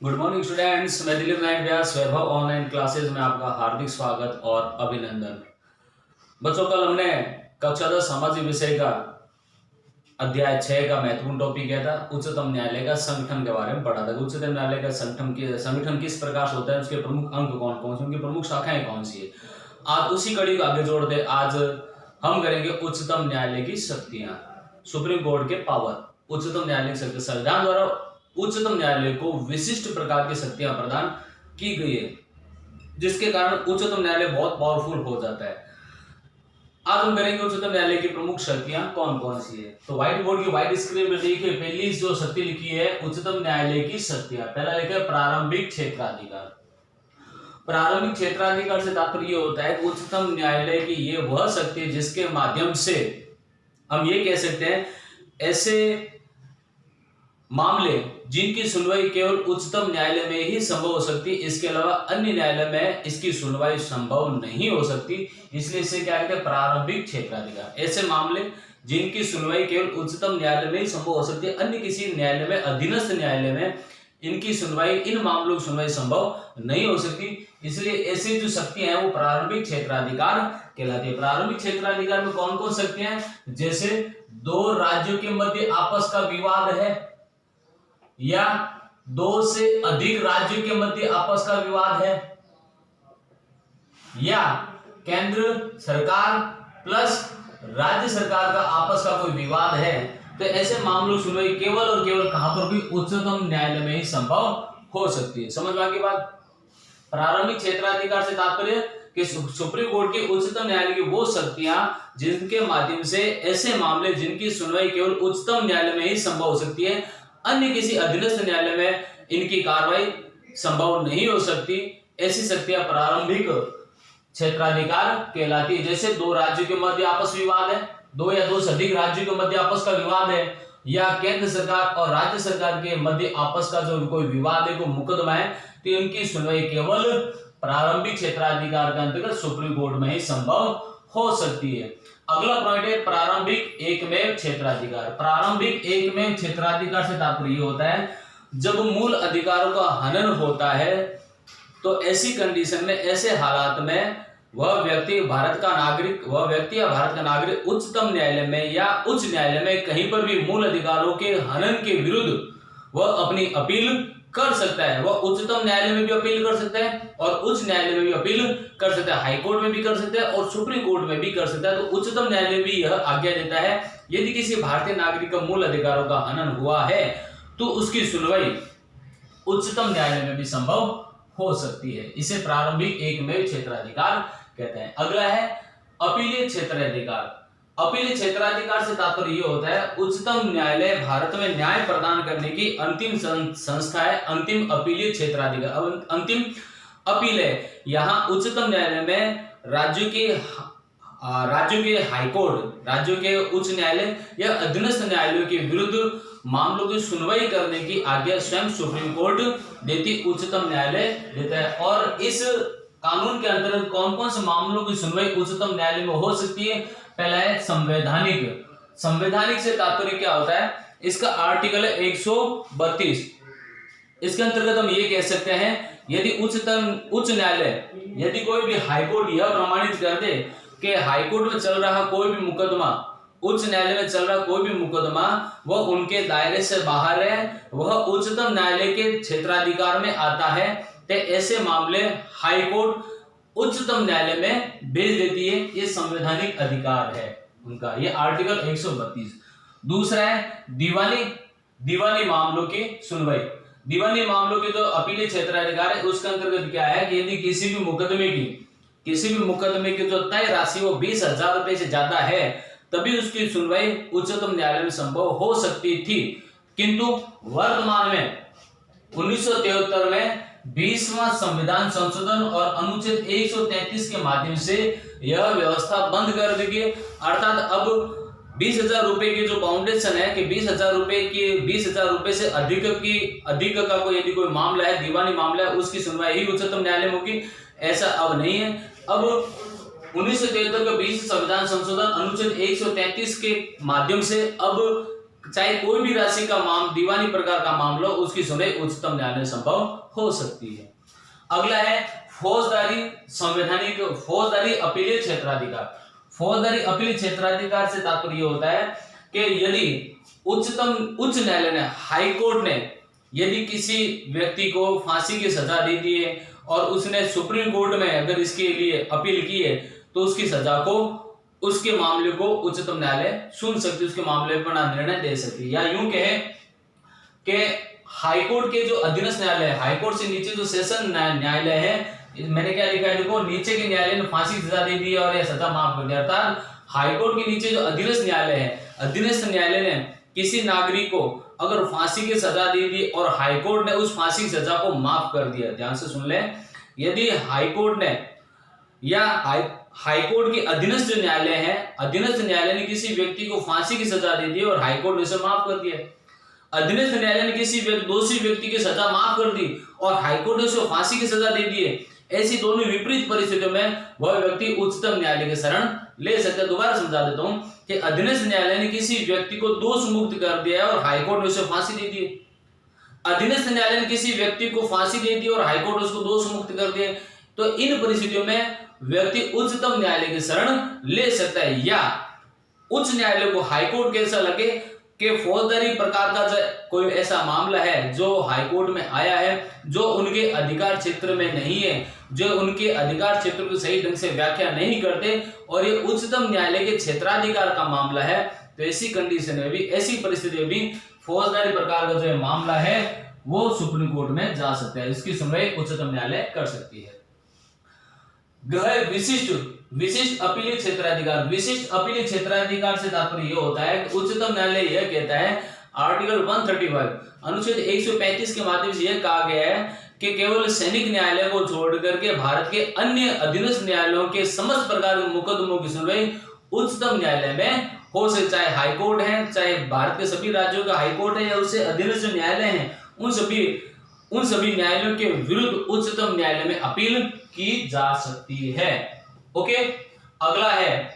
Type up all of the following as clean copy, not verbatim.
Good morning students, मैं दिलीप नायक व्यास वैभव online classes में आपका हार्दिक स्वागत और अभिनंदन। बच्चों, कल हमने कक्षा 10 सामाजिक विषय का अध्याय 6 का महत्वपूर्ण टॉपिक क्या था, उच्चतम न्यायालय का संगठन के बारे में पढ़ा था। उच्चतम न्यायालय का संगठन किस प्रकार से होता है, उसके प्रमुख अंग कौन कौन से, उनकी प्रमुख शाखाएं कौन सी है। आज उसी कड़ी को आगे जोड़ते आज हम करेंगे उच्चतम न्यायालय की शक्तियां, सुप्रीम कोर्ट के पावर। उच्चतम न्यायालय की शक्ति, संविधान द्वारा उच्चतम न्यायालय को विशिष्ट प्रकार की शक्तियां प्रदान की गई है, जिसके कारण उच्चतम न्यायालय बहुत पावरफुल हो जाता है। आज हम करेंगे उच्चतम न्यायालय की प्रमुख शक्तियां कौन कौन सी है। तो व्हाइट बोर्ड की व्हाइट स्क्रीन में देखिए, पहली जो शक्ति लिखी है उच्चतम न्यायालय की शक्तियां। पहला लिखा है प्रारंभिक क्षेत्राधिकार। प्रारंभिक क्षेत्राधिकार से तात्पर्य होता है उच्चतम न्यायालय की ये वह शक्ति है जिसके माध्यम से हम ये कह सकते हैं ऐसे मामले जिनकी सुनवाई केवल उच्चतम न्यायालय में ही संभव हो सकती है, इसके अलावा अन्य न्यायालय में इसकी सुनवाई संभव नहीं हो सकती, इसलिए इसे क्या कहते हैं, प्रारंभिक क्षेत्राधिकार। ऐसे मामले जिनकी सुनवाई केवल उच्चतम न्यायालय में ही संभव हो सकती है, अन्य किसी न्यायालय में, अधीनस्थ न्यायालय में इनकी सुनवाई, इन मामलों की सुनवाई संभव नहीं हो सकती, इसलिए ऐसी जो शक्तियां हैं वो प्रारंभिक क्षेत्राधिकार कहलाती है। प्रारंभिक क्षेत्राधिकार में कौन कौन शक्तियां हैं, जैसे दो राज्यों के मध्य आपस का विवाद है, या दो से अधिक राज्यों के मध्य आपस का विवाद है, या केंद्र सरकार प्लस राज्य सरकार का आपस का कोई विवाद है, तो ऐसे मामलों की सुनवाई केवल और केवल कहां पर भी उच्चतम न्यायालय में ही संभव हो सकती है। समझ में आ गई बात। प्रारंभिक क्षेत्राधिकार से तात्पर्य कि सुप्रीम कोर्ट की उच्चतम न्यायालय की वो शक्तियां जिनके माध्यम से ऐसे मामले जिनकी सुनवाई केवल उच्चतम न्यायालय में ही संभव हो सकती है, अन्य किसी अधीनस्थ न्यायालय में इनकी कार्रवाई संभव नहीं हो सकती, ऐसी शक्तियां प्रारंभिक क्षेत्राधिकार कहलाती है। जैसे दो राज्यों के मध्य आपस विवाद है, दो या दो से अधिक राज्यों के मध्य आपस का विवाद है, या केंद्र सरकार और राज्य सरकार के मध्य आपस का जो कोई विवाद है, कोई मुकदमा है, तो इनकी सुनवाई केवल प्रारंभिक क्षेत्राधिकार के अंतर्गत सुप्रीम कोर्ट में ही संभव हो सकती है। अगला पॉइंट है प्रारंभिक एकमेव क्षेत्राधिकार। प्रारंभिक एकमेव क्षेत्राधिकार से तात्पर्य होता है जब मूल अधिकारों का हनन होता है, तो ऐसी कंडीशन में, ऐसे हालात में वह व्यक्ति या भारत का नागरिक उच्चतम न्यायालय में या उच्च न्यायालय में कहीं पर भी मूल अधिकारों के हनन के विरुद्ध वह अपनी अपील कर सकता है। वह उच्चतम न्यायालय में भी अपील कर सकता है और उच्च न्यायालय में भी अपील कर सकता है, हाई कोर्ट में भी कर सकता है और सुप्रीम कोर्ट में भी कर सकता है। तो उच्चतम न्यायालय भी यह आज्ञा देता है यदि किसी भारतीय नागरिक का मूल अधिकारों का हनन हुआ है तो उसकी सुनवाई उच्चतम न्यायालय में भी संभव हो सकती है। इसे प्रारंभिक एकमेव क्षेत्राधिकार कहते हैं। अगला है अपीलीय क्षेत्राधिकार। अपीलीय क्षेत्राधिकार से तात्पर्य यह होता है उच्चतम न्यायालय भारत में न्याय प्रदान करने की अंतिम संस्था है। अंतिम अपीलीय क्षेत्राधिकार, अंतिम अपील है। यहाँ उच्चतम न्यायालय में राज्यों के हाई कोर्ट, राज्यों के उच्च न्यायालय या अधीनस्थ न्यायालयों के विरुद्ध मामलों की सुनवाई करने की आज्ञा स्वयं सुप्रीम कोर्ट देती, उच्चतम न्यायालय देता है। और इस कानून के अंतर्गत कौन कौन से मामलों की सुनवाई उच्चतम न्यायालय में हो सकती है। पहला है संवैधानिक। संवैधानिक से तात्पर्य क्या होता है, इसका आर्टिकल है 132। इसके अंतर्गत हम ये कह सकते हैं यदि उच्च न्यायालय, यदि कोई भी हाईकोर्ट यह प्रमाणित कर दे कि हाईकोर्ट में चल रहा कोई भी मुकदमा, उच्च न्यायालय में चल रहा कोई भी मुकदमा वह उनके दायरे से बाहर है, वह उच्चतम न्यायालय के क्षेत्राधिकार में आता है, तो ऐसे मामले हाई कोर्ट उच्चतम न्यायालय में भेज देती है। ये संवैधानिक अधिकार है उनका, ये आर्टिकल 132। दूसरा है दीवानी मामलों की सुनवाई। दीवानी मामलों के जो अपीलीय क्षेत्राधिकार है उसके अंतर्गत क्या है कि यदि किसी भी मुकदमे की जो तय राशि वो 20,000 रुपए से ज्यादा है, तभी उसकी सुनवाई उच्चतम न्यायालय में संभव हो सकती थी। किंतु वर्तमान में 1973 में 20वां संविधान संशोधन और अनुच्छेद 133 के माध्यम से यह व्यवस्था बंद कर दी गई। अर्थात अब 20,000 रुपए की जो फाउंडेशन है कि 20,000 रुपए से अधिक का कोई यदि कोई मामला है, दीवानी मामला है, उसकी सुनवाई ही उच्चतम न्यायालय में होगी, ऐसा अब नहीं है। अब 1973 का 20 संविधान संशोधन अनुच्छेद 133 के माध्यम से अब चाहे कोई भी राशि का दीवानी प्रकार का मामला हो, उसकी सुनवाई उच्चतम न्यायालय में संभव हो सकती है। अगला है फौजदारी अपीलीय क्षेत्राधिकार। फौजदारी अपीलीय क्षेत्राधिकार से तात्पर्य होता है कि यदि उच्च न्यायालय ने, हाई कोर्ट ने यदि किसी व्यक्ति को फांसी की सजा दे दी है और उसने सुप्रीम कोर्ट में अगर इसके लिए अपील की है, तो उसकी सजा को, उसके मामले को उच्चतम न्यायालय सुन सकती है, उसके मामले पर निर्णय दे सकती है। या यूं कहे कि हाईकोर्ट के जो अधीनस्थ न्यायालय है, हाईकोर्ट से नीचे जो सेशन न्यायालय है, मैंने क्या लिखा है देखो, नीचे के न्यायालय ने फांसी की सजा दे दी और यह सजा माफ कर दिया, अर्थात हाईकोर्ट के नीचे जो अधीनस्थ न्यायालय है, अधीनस्थ न्यायालय ने किसी नागरिक को अगर फांसी की सजा दे दी और हाईकोर्ट ने उस फांसी की सजा को माफ कर दिया, ध्यान से सुन ले, यदि हाईकोर्ट ने या हाईकोर्ट के अधीनस्थ जो न्यायालय है, अधीनस्थ न्यायालय ने किसी व्यक्ति को फांसी की सजा दे दी और हाईकोर्ट ने उसे माफ कर दिया, अधीनस्थ न्यायालय ने किसी दोषी व्यक्ति की सजा माफ कर दी और हाईकोर्ट ने उसे फांसी की सजा दे दी है, ऐसी दोनों विपरीत परिस्थितियों में वह व्यक्ति उच्चतम न्यायालय की शरण ले सकता है। दोबारा समझा देता हूं कि अधीनस्थ न्यायालय ने किसी व्यक्ति को दोष मुक्त कर दिया है और हाईकोर्ट ने उसे फांसी दे दी है। अधीनस्थ न्यायालय ने किसी व्यक्ति को फांसी दे दी और हाईकोर्ट ने उसको दोष मुक्त कर दिया, तो इन परिस्थितियों में व्यक्ति उच्चतम न्यायालय की शरण ले सकता है। या उच्च न्यायालय को हाईकोर्ट कैसा लगे कि फौजदारी प्रकार का कोई ऐसा मामला है जो हाईकोर्ट में आया है, जो उनके अधिकार क्षेत्र में नहीं है, जो उनके अधिकार क्षेत्र को सही ढंग से व्याख्या नहीं करते और ये उच्चतम न्यायालय के क्षेत्राधिकार का मामला है, तो ऐसी कंडीशन में भी, ऐसी परिस्थिति में भी फौजदारी प्रकार का जो मामला है वो सुप्रीम कोर्ट में जा सकता है, इसकी सुनवाई उच्चतम न्यायालय कर सकती है। विशिष्ट अपीलीय क्षेत्राधिकार। विशिष्ट अपीलीय क्षेत्राधिकार से तात्पर्य यह होता है कि उच्चतम न्यायालय यह कहता है, आर्टिकल 135 अनुच्छेद 135 के माध्यम से यह कहा गया है कि केवल सैनिक न्यायालय को छोड़ करके भारत के अन्य अधीनस्थ न्यायालयों के समस्त प्रकार के मुकदमों की सुनवाई उच्चतम न्यायालय में हो सकती, चाहे हाईकोर्ट है, चाहे भारत के सभी राज्यों का हाईकोर्ट है या उससे अधीनस्थ जो न्यायालय है, उन सभी न्यायालयों के विरुद्ध उच्चतम न्यायालय में अपील की जा सकती है। ओके, अगला है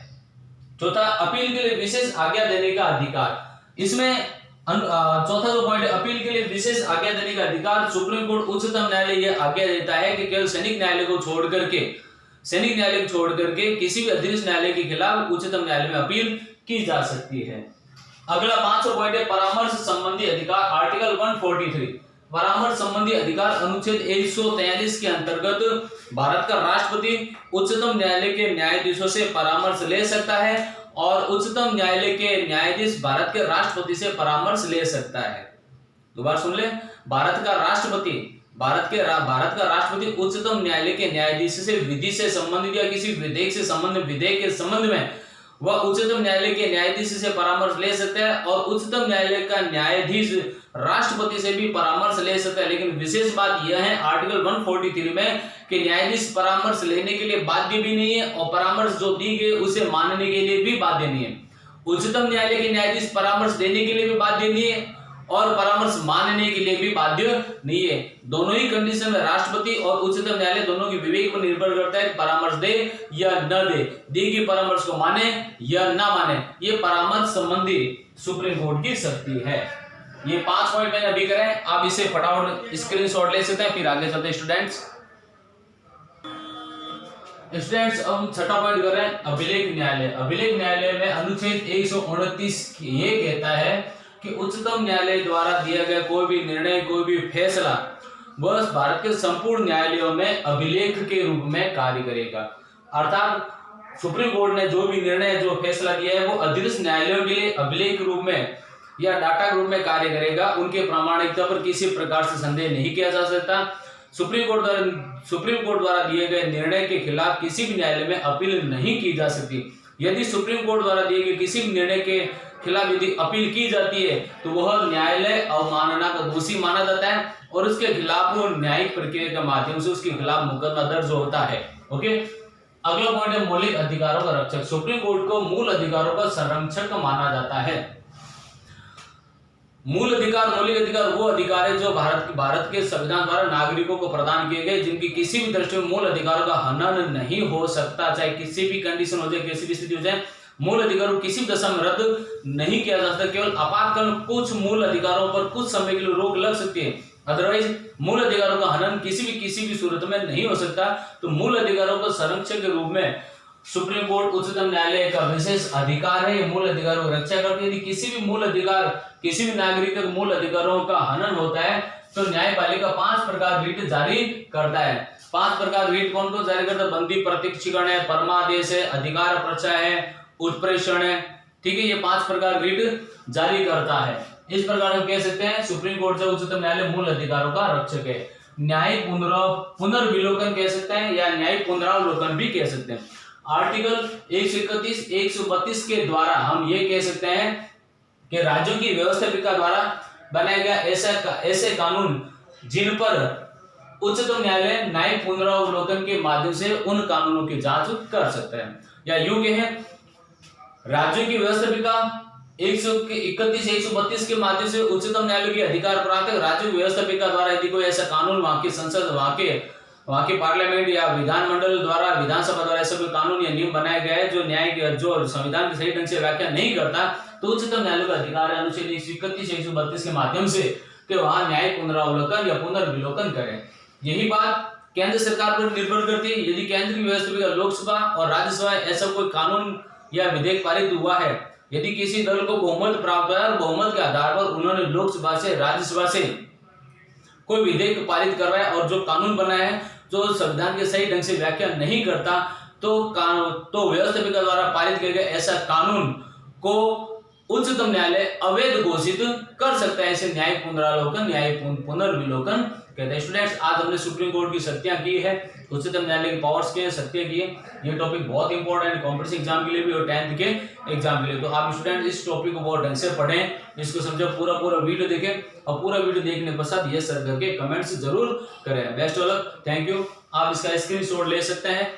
चौथा, अपील के लिए विशेष आज्ञा देने का अधिकार। इसमें चौथा जो पॉइंट है, अपील के लिए विशेष आज्ञा देने का अधिकार। सुप्रीम कोर्ट, उच्चतम न्यायालय यह आज्ञा देता है कि केवल सैनिक न्यायालय को छोड़ करके किसी भी अधीनस्थ न्यायालय के खिलाफ उच्चतम न्यायालय में अपील की जा सकती है। अगला 5वां पॉइंट है परामर्श संबंधी अधिकार, आर्टिकल 143। परामर्श संबंधी अधिकार अनुच्छेद 143 के अंतर्गत भारत का राष्ट्रपति उच्चतम न्यायालय के न्यायाधीशों से परामर्श ले सकता है और उच्चतम न्यायालय के न्यायाधीश भारत के राष्ट्रपति से परामर्श ले सकता है। दोबारा सुन ले, भारत का राष्ट्रपति उच्चतम न्यायालय के न्यायाधीश से विधि से संबंधित या किसी विधेयक के संबंध में वह उच्चतम न्यायालय के न्यायाधीश से परामर्श ले सकता है और उच्चतम न्यायालय का न्यायाधीश राष्ट्रपति से भी परामर्श ले सकता है। लेकिन विशेष बात यह है आर्टिकल 143 में कि न्यायाधीश परामर्श लेने के लिए बाध्य भी नहीं है और परामर्श जो दी गई उसे मानने के लिए भी बाध्य नहीं है। उच्चतम न्यायालय के न्यायाधीश परामर्श देने के लिए भी बाध्य नहीं है और परामर्श मानने के लिए भी बाध्य नहीं है। दोनों ही कंडीशन में राष्ट्रपति और उच्चतम न्यायालय दोनों के विवेक पर निर्भर करता है परामर्श दे या न दे, दी गई परामर्श को माने या ना माने, ये परामर्श संबंधी सुप्रीम कोर्ट की शक्ति है। ये 5 पॉइंट मैंने अभी करे, आप इसे फटाफट स्क्रीनशॉट ले सकते हैं, फिर आगे चलते हैं स्टूडेंट्स। अब हम छठा पॉइंट कर रहे हैं अभिलेख न्यायालय। अभिलेख न्यायालय में अनुच्छेद 129 ये कहता है कि उच्चतम न्यायालय द्वारा दिया गया कोई भी निर्णय, कोई भी फैसला वह भारत के संपूर्ण न्यायालयों में अभिलेख के रूप में कार्य करेगा। अर्थात सुप्रीम कोर्ट ने जो भी निर्णय, जो फैसला दिया है वो अधीनस्थ न्यायालयों के लिए अभिलेख रूप में या डाटा के रूप में कार्य करेगा। उनके प्रामाणिकता पर किसी प्रकार से संदेह नहीं किया जा सकता। सुप्रीम कोर्ट द्वारा दिए गए निर्णय के खिलाफ किसी भी न्यायालय में अपील नहीं की जा सकती। यदि सुप्रीम कोर्ट द्वारा दिए गए किसी भी निर्णय के खिलाफ यदि अपील की जाती है तो वह न्यायालय अवमानना का दोषी माना जाता है और उसके खिलाफ वो न्यायिक प्रक्रिया के माध्यम से उसके खिलाफ मुकदमा दर्ज होता है। ओके, अगला पॉइंट है मौलिक अधिकारों का रक्षक। सुप्रीम कोर्ट को मूल अधिकारों का संरक्षक माना जाता है। मौलिक अधिकार वो अधिकार है जो भारत के संविधान द्वारा नागरिकों को प्रदान किए गए, जिनकी किसी भी दृष्टि में मूल अधिकारों का हनन नहीं हो सकता, चाहे किसी भी कंडीशन हो जाए, किसी भी स्थिति हो जाए, मूल अधिकारों को किसी भी दशा में रद्द नहीं किया जा सकता। केवल आपातकाल कुछ मूल अधिकारों पर कुछ समय के लिए रोक लग सकती है, अदरवाइज मूल अधिकारों का हनन किसी भी सूरत में नहीं हो सकता। तो मूल अधिकारों को संरक्षक के रूप में सुप्रीम कोर्ट, उच्चतम न्यायालय का विशेष अधिकार है, ये मूल अधिकारों की रक्षा करती है। यदि किसी भी मूल अधिकार, किसी भी नागरिक के मूल अधिकारों का हनन होता है तो न्यायपालिका 5 प्रकार रीट जारी करता है। 5 प्रकार रीट कौन कौन जारी करता है? बंदी प्रत्यक्षीकरण है, परमादेश है, अधिकार पर्चा है, उत्प्रेषण है, ठीक है। ये 5 प्रकार रीट जारी करता है। इस प्रकार हम कह सकते हैं सुप्रीम कोर्ट से उच्चतम न्यायालय मूल अधिकारों का रक्षक है। न्यायिक पुनर्विलोकन कह सकते हैं या न्यायिक पुनरावलोकन भी कह सकते हैं। आर्टिकल 131, 132 के द्वारा हम ये कह सकते हैं कि राज्यों की व्यवस्थापिका द्वारा बनाया गया ऐसे कानून जिन पर उच्चतम न्यायालय न्यायिक पुनरावलोकन के माध्यम से उन कानूनों की जांच कर सकते हैं। या यूं कहें, राज्यों की व्यवस्थापिका 131, 132 के माध्यम से उच्चतम न्यायालय के अधिकार प्राप्त है। राज्यों की व्यवस्थापिका द्वारा यदि कोई ऐसा कानून वहां की संसद, वहां के पार्लियामेंट या विधानमंडल द्वारा, विधानसभा द्वारा ऐसा कोई कानून या नियम बनाया गया है जो संविधान की सही ढंग से व्याख्या नहीं करता, तो उच्चतम न्यायालय का अधिकार है अनुच्छेद 131, 132 के माध्यम से कि वहां न्यायिक पुनरावलोकन या पुनर्विलोकन करें। यही बात केंद्र सरकार पर निर्भर करती है। यदि केंद्र की व्यवस्थापिका लोकसभा और राज्यसभा ऐसा कोई कानून या विधेयक पारित हुआ है, यदि किसी दल को बहुमत प्राप्त है और बहुमत के आधार पर उन्होंने लोकसभा से, राज्यसभा से कोई विधेयक पारित करवाया और जो कानून बनाया है जो संविधान के सही ढंग से व्याख्या नहीं करता, तो व्यवस्थापिका द्वारा पारित किए गए ऐसा कानून को उच्चतम न्यायालय अवैध घोषित कर सकता है। इसे न्यायिक पुनरावलोकन, न्यायिक पुनर्विलोकन कहते हैं। स्टूडेंट्स, आज हमने सुप्रीम कोर्ट की शक्तियां की है, उच्चतम न्यायालय की पावर्स के शक्तियां की है। ये टॉपिक बहुत इंपॉर्टेंट है कॉम्पिटिटिव एग्जाम के लिए भी और 10th के एग्जाम के लिए। तो आप स्टूडेंट इस टॉपिक को बहुत ढंग से पढ़ें, इसको समझो, पूरा वीडियो देखें और पूरा वीडियो देखने के पश्चात ये सर करके कमेंट्स जरूर करें। Best of luck, thank you. आप इसका स्क्रीनशॉट ले सकते हैं